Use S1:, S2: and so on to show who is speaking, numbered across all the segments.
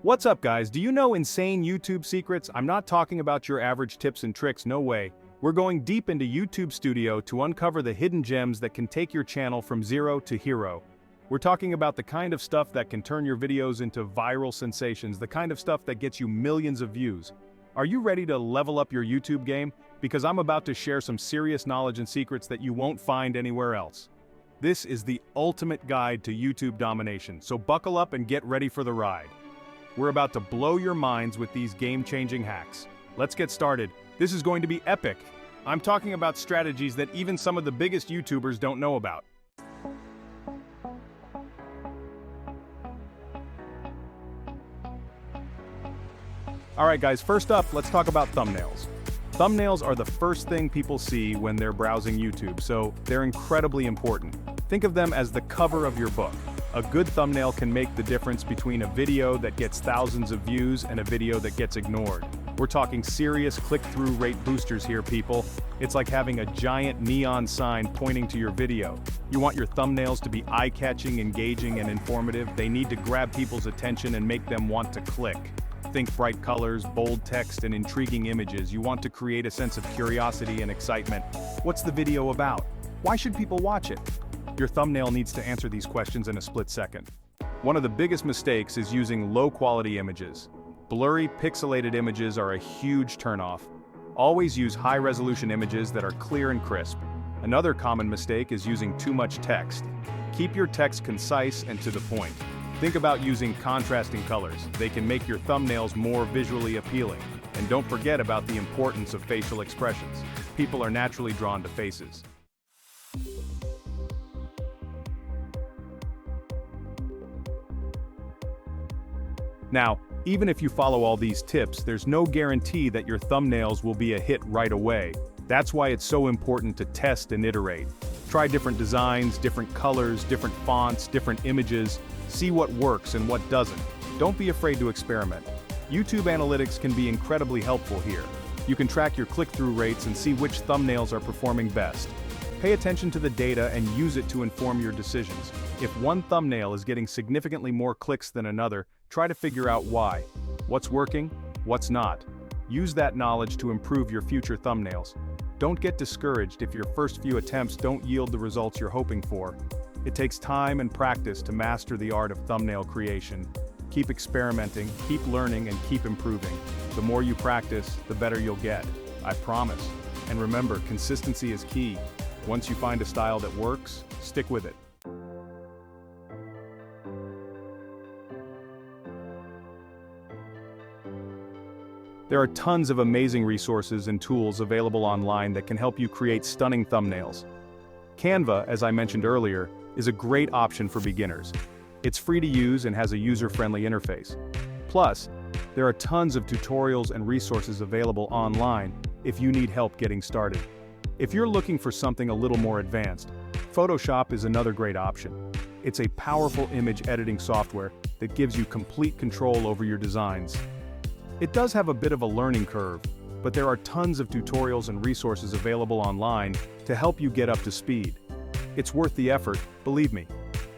S1: What's up, guys? Do you know insane YouTube secrets? I'm not talking about your average tips and tricks, no way. We're going deep into YouTube Studio to uncover the hidden gems that can take your channel from zero to hero. We're talking about the kind of stuff that can turn your videos into viral sensations, the kind of stuff that gets you millions of views. Are you ready to level up your YouTube game? Because I'm about to share some serious knowledge and secrets that you won't find anywhere else. This is the ultimate guide to YouTube domination, so buckle up and get ready for the ride. We're about to blow your minds with these game-changing hacks. Let's get started. This is going to be epic. I'm talking about strategies that even some of the biggest YouTubers don't know about. Alright guys, first up, let's talk about thumbnails. Thumbnails are the first thing people see when they're browsing YouTube, so they're incredibly important. Think of them as the cover of your book. A good thumbnail can make the difference between a video that gets thousands of views and a video that gets ignored. We're talking serious click-through rate boosters here, people. It's like having a giant neon sign pointing to your video. You want your thumbnails to be eye-catching, engaging, and informative. They need to grab people's attention and make them want to click. Think bright colors, bold text, and intriguing images. You want to create a sense of curiosity and excitement. What's the video about? Why should people watch it? Your thumbnail needs to answer these questions in a split second. One of the biggest mistakes is using low-quality images. Blurry, pixelated images are a huge turnoff. Always use high-resolution images that are clear and crisp. Another common mistake is using too much text. Keep your text concise and to the point. Think about using contrasting colors. They can make your thumbnails more visually appealing. And don't forget about the importance of facial expressions. People are naturally drawn to faces. Now, even if you follow all these tips, there's no guarantee that your thumbnails will be a hit right away. That's why it's so important to test and iterate. Try different designs, different colors, different fonts, different images. See what works and what doesn't. Don't be afraid to experiment. YouTube analytics can be incredibly helpful here. You can track your click-through rates and see which thumbnails are performing best. Pay attention to the data and use it to inform your decisions. If one thumbnail is getting significantly more clicks than another, try to figure out why. What's working? What's not? Use that knowledge to improve your future thumbnails. Don't get discouraged if your first few attempts don't yield the results you're hoping for. It takes time and practice to master the art of thumbnail creation. Keep experimenting, keep learning, and keep improving. The more you practice, the better you'll get. I promise. And remember, consistency is key. Once you find a style that works, stick with it. There are tons of amazing resources and tools available online that can help you create stunning thumbnails. Canva, as I mentioned earlier, is a great option for beginners. It's free to use and has a user-friendly interface. Plus, there are tons of tutorials and resources available online if you need help getting started. If you're looking for something a little more advanced, Photoshop is another great option. It's a powerful image editing software that gives you complete control over your designs. It does have a bit of a learning curve, but there are tons of tutorials and resources available online to help you get up to speed. It's worth the effort, believe me.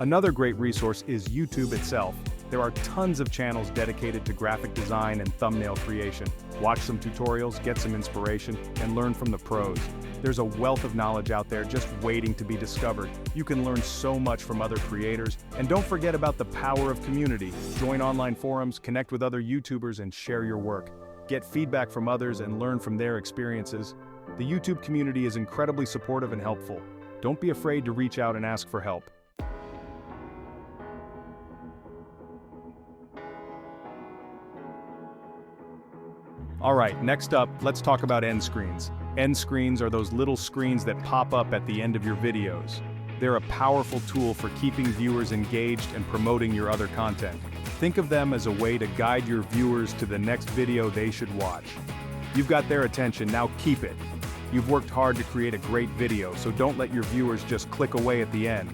S1: Another great resource is YouTube itself. There are tons of channels dedicated to graphic design and thumbnail creation. Watch some tutorials, get some inspiration, and learn from the pros. There's a wealth of knowledge out there just waiting to be discovered. You can learn so much from other creators, and don't forget about the power of community. Join online forums, connect with other YouTubers, and share your work. Get feedback from others and learn from their experiences. The YouTube community is incredibly supportive and helpful. Don't be afraid to reach out and ask for help. Alright, next up, let's talk about end screens. End screens are those little screens that pop up at the end of your videos. They're a powerful tool for keeping viewers engaged and promoting your other content. Think of them as a way to guide your viewers to the next video they should watch. You've got their attention, now keep it. You've worked hard to create a great video, so don't let your viewers just click away at the end.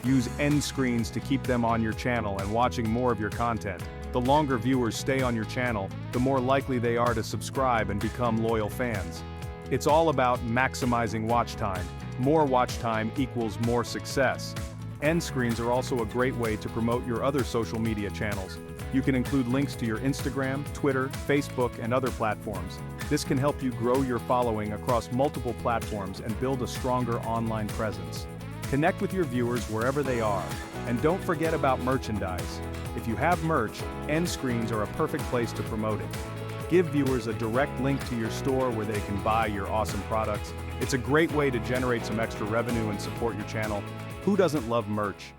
S1: Use end screens to keep them on your channel and watching more of your content. The longer viewers stay on your channel, the more likely they are to subscribe and become loyal fans. It's all about maximizing watch time. More watch time equals more success. End screens are also a great way to promote your other social media channels. You can include links to your Instagram, Twitter, Facebook, and other platforms. This can help you grow your following across multiple platforms and build a stronger online presence. Connect with your viewers wherever they are. And don't forget about merchandise. If you have merch, end screens are a perfect place to promote it. Give viewers a direct link to your store where they can buy your awesome products. It's a great way to generate some extra revenue and support your channel. Who doesn't love merch?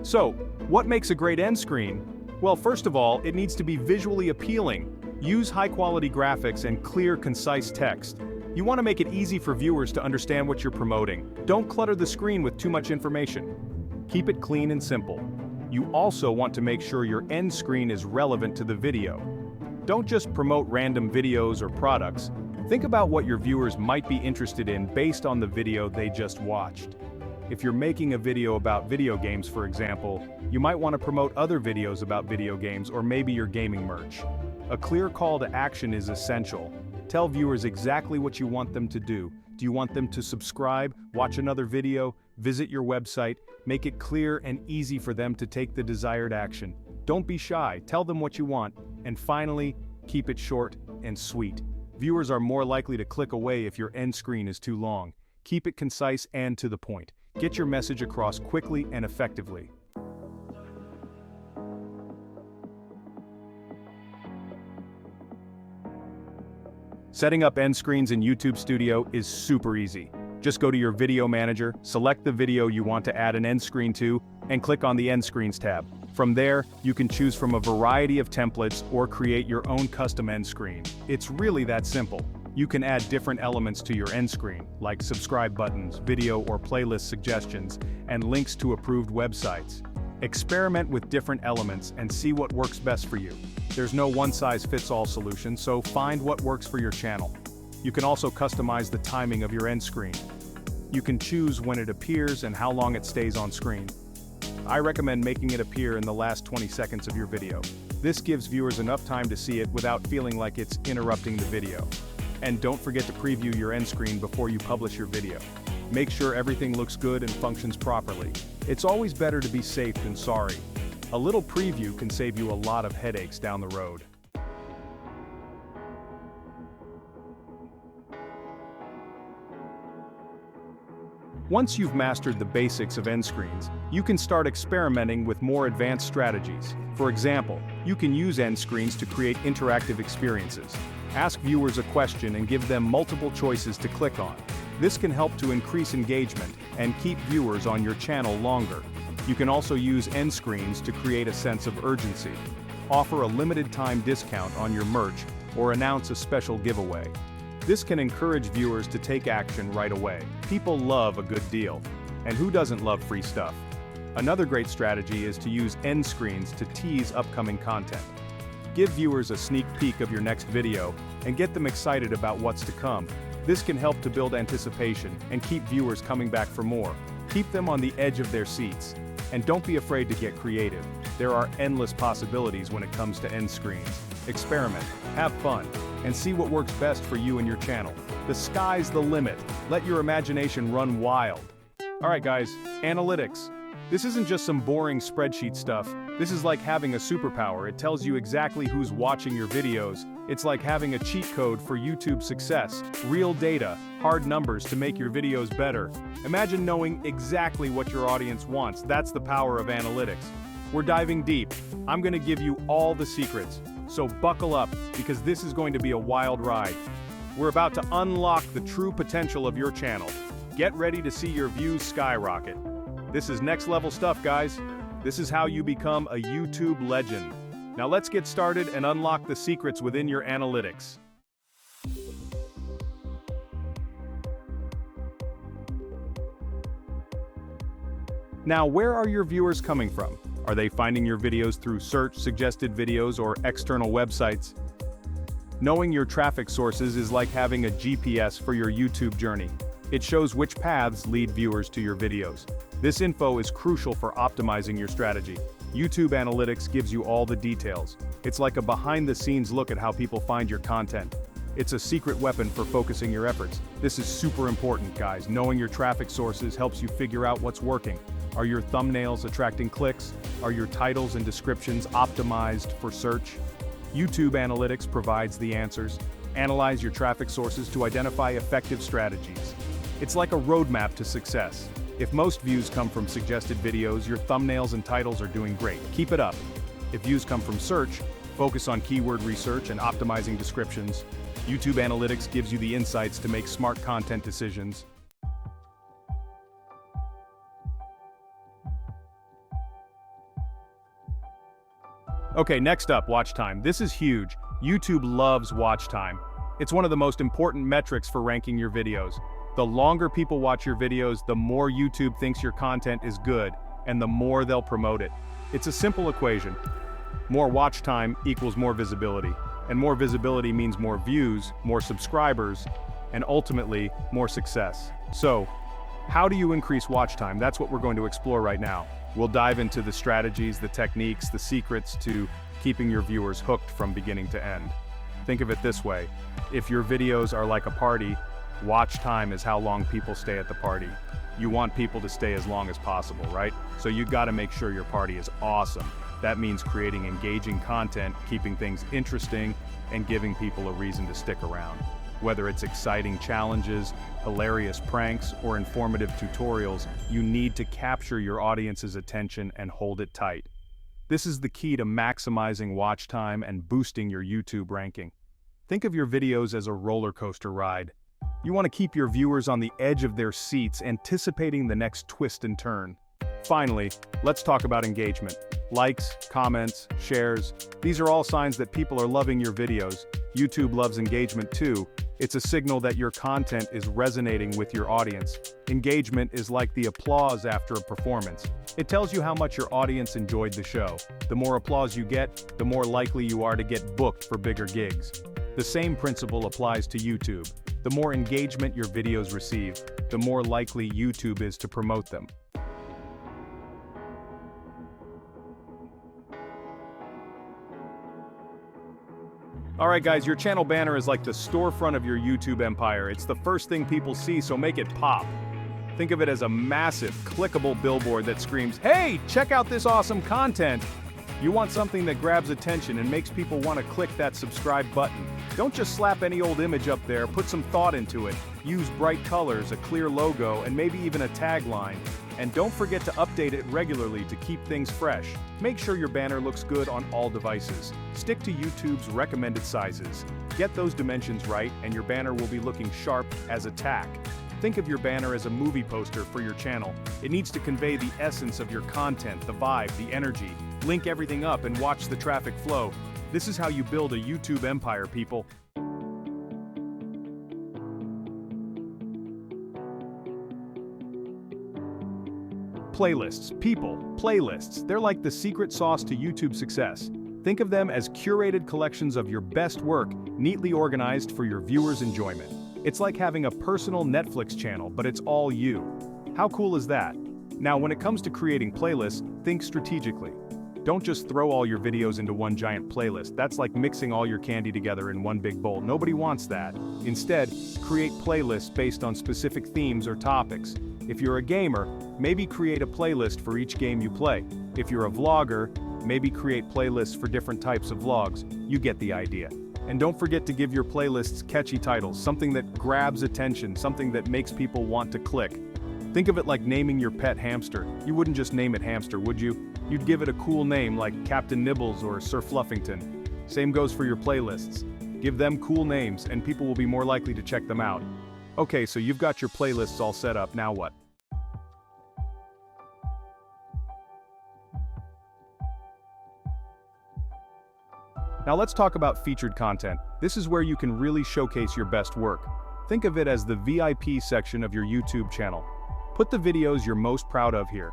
S1: So, what makes a great end screen? Well, first of all, it needs to be visually appealing. Use high-quality graphics and clear, concise text. You want to make it easy for viewers to understand what you're promoting. Don't clutter the screen with too much information. Keep it clean and simple. You also want to make sure your end screen is relevant to the video. Don't just promote random videos or products. Think about what your viewers might be interested in based on the video they just watched. If you're making a video about video games, for example, you might want to promote other videos about video games or maybe your gaming merch. A clear call to action is essential. Tell viewers exactly what you want them to do. Do you want them to subscribe, watch another video, visit your website? Make it clear and easy for them to take the desired action. Don't be shy, tell them what you want. And finally, keep it short and sweet. Viewers are more likely to click away if your end screen is too long. Keep it concise and to the point. Get your message across quickly and effectively. Setting up end screens in YouTube Studio is super easy. Just go to your video manager, select the video you want to add an end screen to, and click on the End Screens tab. From there, you can choose from a variety of templates or create your own custom end screen. It's really that simple. You can add different elements to your end screen, like subscribe buttons, video or playlist suggestions, and links to approved websites. Experiment with different elements and see what works best for you. There's no one-size-fits-all solution, so find what works for your channel. You can also customize the timing of your end screen. You can choose when it appears and how long it stays on screen. I recommend making it appear in the last 20 seconds of your video. This gives viewers enough time to see it without feeling like it's interrupting the video. And don't forget to preview your end screen before you publish your video. Make sure everything looks good and functions properly. It's always better to be safe than sorry. A little preview can save you a lot of headaches down the road. Once you've mastered the basics of end screens, you can start experimenting with more advanced strategies. For example, you can use end screens to create interactive experiences. Ask viewers a question and give them multiple choices to click on. This can help to increase engagement and keep viewers on your channel longer. You can also use end screens to create a sense of urgency. Offer a limited time discount on your merch or announce a special giveaway. This can encourage viewers to take action right away. People love a good deal. And who doesn't love free stuff? Another great strategy is to use end screens to tease upcoming content. Give viewers a sneak peek of your next video and get them excited about what's to come. This can help to build anticipation and keep viewers coming back for more. Keep them on the edge of their seats. And don't be afraid to get creative. There are endless possibilities when it comes to end screens. Experiment, have fun, and see what works best for you and your channel. The sky's the limit. Let your imagination run wild. Alright guys, analytics. This isn't just some boring spreadsheet stuff. This is like having a superpower. It tells you exactly who's watching your videos. It's like having a cheat code for YouTube success. Real data, hard numbers to make your videos better. Imagine knowing exactly what your audience wants. That's the power of analytics. We're diving deep. I'm going to give you all the secrets. So buckle up, because this is going to be a wild ride. We're about to unlock the true potential of your channel. Get ready to see your views skyrocket. This is next level stuff, guys. This is how you become a YouTube legend. Now let's get started and unlock the secrets within your analytics. Now, where are your viewers coming from? Are they finding your videos through search, suggested videos, or external websites? Knowing your traffic sources is like having a GPS for your YouTube journey. It shows which paths lead viewers to your videos. This info is crucial for optimizing your strategy. YouTube Analytics gives you all the details. It's like a behind-the-scenes look at how people find your content. It's a secret weapon for focusing your efforts. This is super important, guys. Knowing your traffic sources helps you figure out what's working. Are your thumbnails attracting clicks? Are your titles and descriptions optimized for search? YouTube Analytics provides the answers. Analyze your traffic sources to identify effective strategies. It's like a roadmap to success. If most views come from suggested videos, your thumbnails and titles are doing great. Keep it up. If views come from search, focus on keyword research and optimizing descriptions. YouTube Analytics gives you the insights to make smart content decisions. Okay, next up, watch time. This is huge. YouTube loves watch time. It's one of the most important metrics for ranking your videos. The longer people watch your videos, the more YouTube thinks your content is good, and the more they'll promote it. It's a simple equation. More watch time equals more visibility, and more visibility means more views, more subscribers, and ultimately, more success. So, how do you increase watch time? That's what we're going to explore right now. We'll dive into the strategies, the techniques, the secrets to keeping your viewers hooked from beginning to end. Think of it this way. If your videos are like a party, watch time is how long people stay at the party. You want people to stay as long as possible, right? So you gotta make sure your party is awesome. That means creating engaging content, keeping things interesting, and giving people a reason to stick around. Whether it's exciting challenges, hilarious pranks, or informative tutorials, you need to capture your audience's attention and hold it tight. This is the key to maximizing watch time and boosting your YouTube ranking. Think of your videos as a roller coaster ride. You want to keep your viewers on the edge of their seats, anticipating the next twist and turn. Finally, let's talk about engagement. Likes, comments, shares, these are all signs that people are loving your videos. YouTube loves engagement too. It's a signal that your content is resonating with your audience. Engagement is like the applause after a performance. It tells you how much your audience enjoyed the show. The more applause you get, the more likely you are to get booked for bigger gigs. The same principle applies to YouTube. The more engagement your videos receive, the more likely YouTube is to promote them. Alright guys, your channel banner is like the storefront of your YouTube empire. It's the first thing people see, so make it pop. Think of it as a massive, clickable billboard that screams, "Hey, check out this awesome content!" You want something that grabs attention and makes people want to click that subscribe button. Don't just slap any old image up there, put some thought into it. Use bright colors, a clear logo, and maybe even a tagline. And don't forget to update it regularly to keep things fresh. Make sure your banner looks good on all devices. Stick to YouTube's recommended sizes. Get those dimensions right, and your banner will be looking sharp as a tack. Think of your banner as a movie poster for your channel. It needs to convey the essence of your content, the vibe, the energy. Link everything up and watch the traffic flow. This is how you build a YouTube empire, people. Playlists. People, playlists. They're like the secret sauce to YouTube success. Think of them as curated collections of your best work, neatly organized for your viewers' enjoyment. It's like having a personal Netflix channel, but it's all you. How cool is that? Now, when it comes to creating playlists, think strategically. Don't just throw all your videos into one giant playlist. That's like mixing all your candy together in one big bowl. Nobody wants that. Instead, create playlists based on specific themes or topics. If you're a gamer, maybe create a playlist for each game you play. If you're a vlogger, maybe create playlists for different types of vlogs. You get the idea. And don't forget to give your playlists catchy titles, something that grabs attention, something that makes people want to click. Think of it like naming your pet hamster. You wouldn't just name it Hamster, would you? You'd give it a cool name like Captain Nibbles or Sir Fluffington. Same goes for your playlists. Give them cool names and people will be more likely to check them out. Okay, so you've got your playlists all set up, now what? Now let's talk about featured content. This is where you can really showcase your best work. Think of it as the VIP section of your YouTube channel. Put the videos you're most proud of here.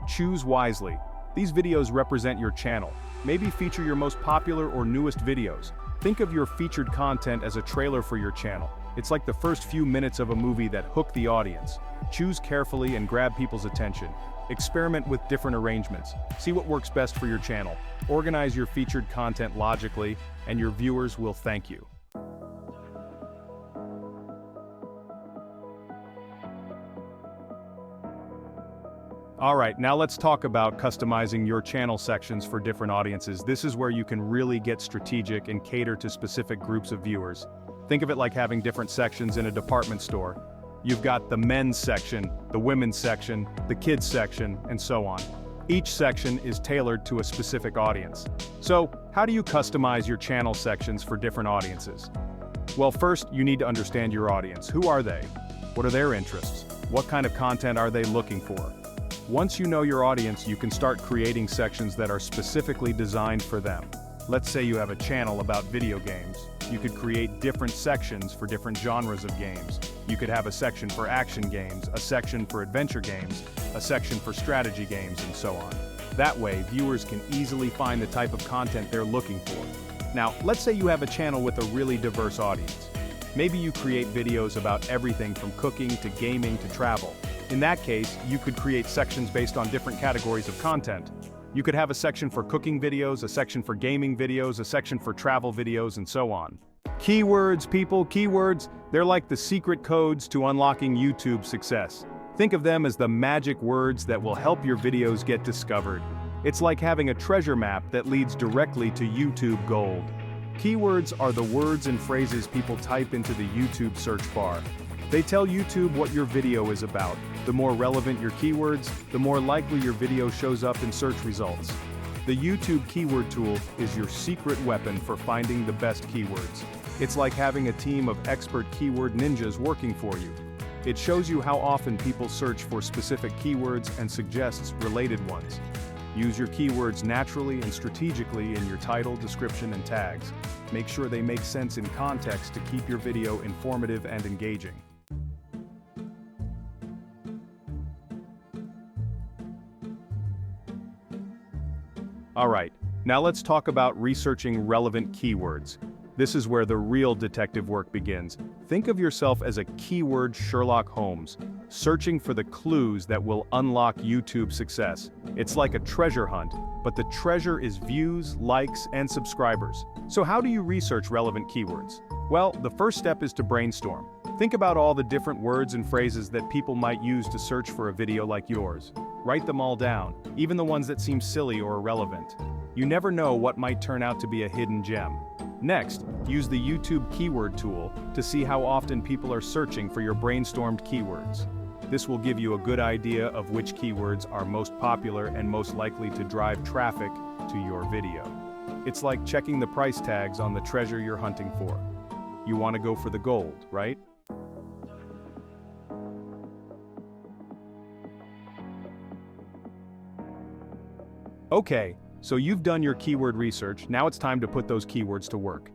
S1: Choose wisely. These videos represent your channel. Maybe feature your most popular or newest videos. Think of your featured content as a trailer for your channel. It's like the first few minutes of a movie that hook the audience. Choose carefully and grab people's attention. Experiment with different arrangements. See what works best for your channel. Organize your featured content logically, and your viewers will thank you. Alright, now let's talk about customizing your channel sections for different audiences. This is where you can really get strategic and cater to specific groups of viewers. Think of it like having different sections in a department store. You've got the men's section, the women's section, the kids section, and so on. Each section is tailored to a specific audience. So, how do you customize your channel sections for different audiences? Well, first, you need to understand your audience. Who are they? What are their interests? What kind of content are they looking for? Once you know your audience, you can start creating sections that are specifically designed for them. Let's say you have a channel about video games. You could create different sections for different genres of games. You could have a section for action games, a section for adventure games, a section for strategy games, and so on. That way, viewers can easily find the type of content they're looking for. Now, let's say you have a channel with a really diverse audience. Maybe you create videos about everything from cooking to gaming to travel. In that case, you could create sections based on different categories of content. You could have a section for cooking videos, a section for gaming videos, a section for travel videos, and so on. Keywords, people, keywords, they're like the secret codes to unlocking YouTube success. Think of them as the magic words that will help your videos get discovered. It's like having a treasure map that leads directly to YouTube gold. Keywords are the words and phrases people type into the YouTube search bar. They tell YouTube what your video is about. The more relevant your keywords, the more likely your video shows up in search results. The YouTube keyword tool is your secret weapon for finding the best keywords. It's like having a team of expert keyword ninjas working for you. It shows you how often people search for specific keywords and suggests related ones. Use your keywords naturally and strategically in your title, description, and tags. Make sure they make sense in context to keep your video informative and engaging. Alright, now let's talk about researching relevant keywords. This is where the real detective work begins. Think of yourself as a keyword Sherlock Holmes, searching for the clues that will unlock YouTube success. It's like a treasure hunt, but the treasure is views, likes, and subscribers. So how do you research relevant keywords? Well, the first step is to brainstorm. Think about all the different words and phrases that people might use to search for a video like yours. Write them all down, even the ones that seem silly or irrelevant. You never know what might turn out to be a hidden gem. Next, use the YouTube keyword tool to see how often people are searching for your brainstormed keywords. This will give you a good idea of which keywords are most popular and most likely to drive traffic to your video. It's like checking the price tags on the treasure you're hunting for. You want to go for the gold, right? Okay, so you've done your keyword research, now it's time to put those keywords to work.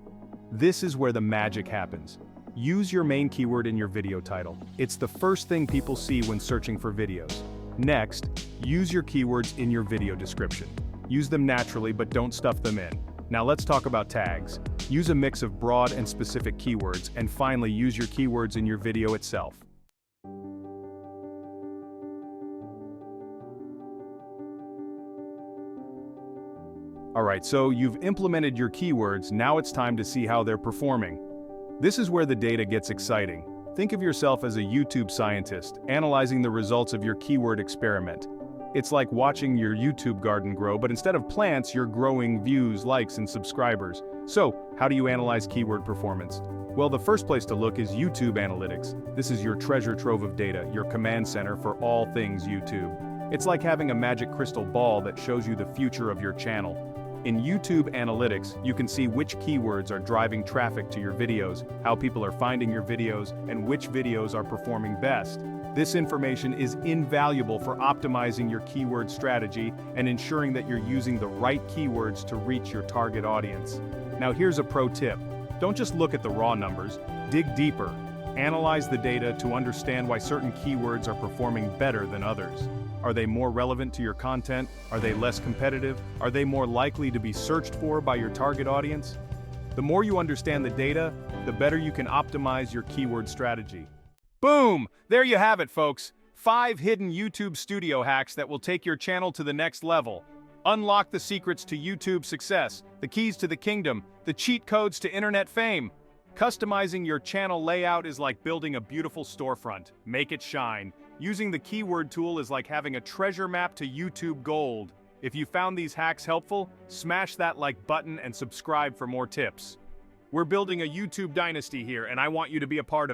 S1: This is where the magic happens. Use your main keyword in your video title. It's the first thing people see when searching for videos. Next, use your keywords in your video description. Use them naturally, but don't stuff them in. Now let's talk about tags. Use a mix of broad and specific keywords, and finally use your keywords in your video itself. Alright, so you've implemented your keywords, now it's time to see how they're performing. This is where the data gets exciting. Think of yourself as a YouTube scientist, analyzing the results of your keyword experiment. It's like watching your YouTube garden grow, but instead of plants, you're growing views, likes, and subscribers. So, how do you analyze keyword performance? Well, the first place to look is YouTube Analytics. This is your treasure trove of data, your command center for all things YouTube. It's like having a magic crystal ball that shows you the future of your channel. In YouTube Analytics, you can see which keywords are driving traffic to your videos, how people are finding your videos, and which videos are performing best. This information is invaluable for optimizing your keyword strategy and ensuring that you're using the right keywords to reach your target audience. Now here's a pro tip. Don't just look at the raw numbers, dig deeper. Analyze the data to understand why certain keywords are performing better than others. Are they more relevant to your content? Are they less competitive? Are they more likely to be searched for by your target audience? The more you understand the data, the better you can optimize your keyword strategy. Boom! There you have it, folks. 5 hidden YouTube studio hacks that will take your channel to the next level. Unlock the secrets to YouTube success, the keys to the kingdom, the cheat codes to internet fame. Customizing your channel layout is like building a beautiful storefront. Make it shine. Using the keyword tool is like having a treasure map to YouTube gold. If you found these hacks helpful, smash that like button and subscribe for more tips. We're building a YouTube dynasty here, and I want you to be a part of it.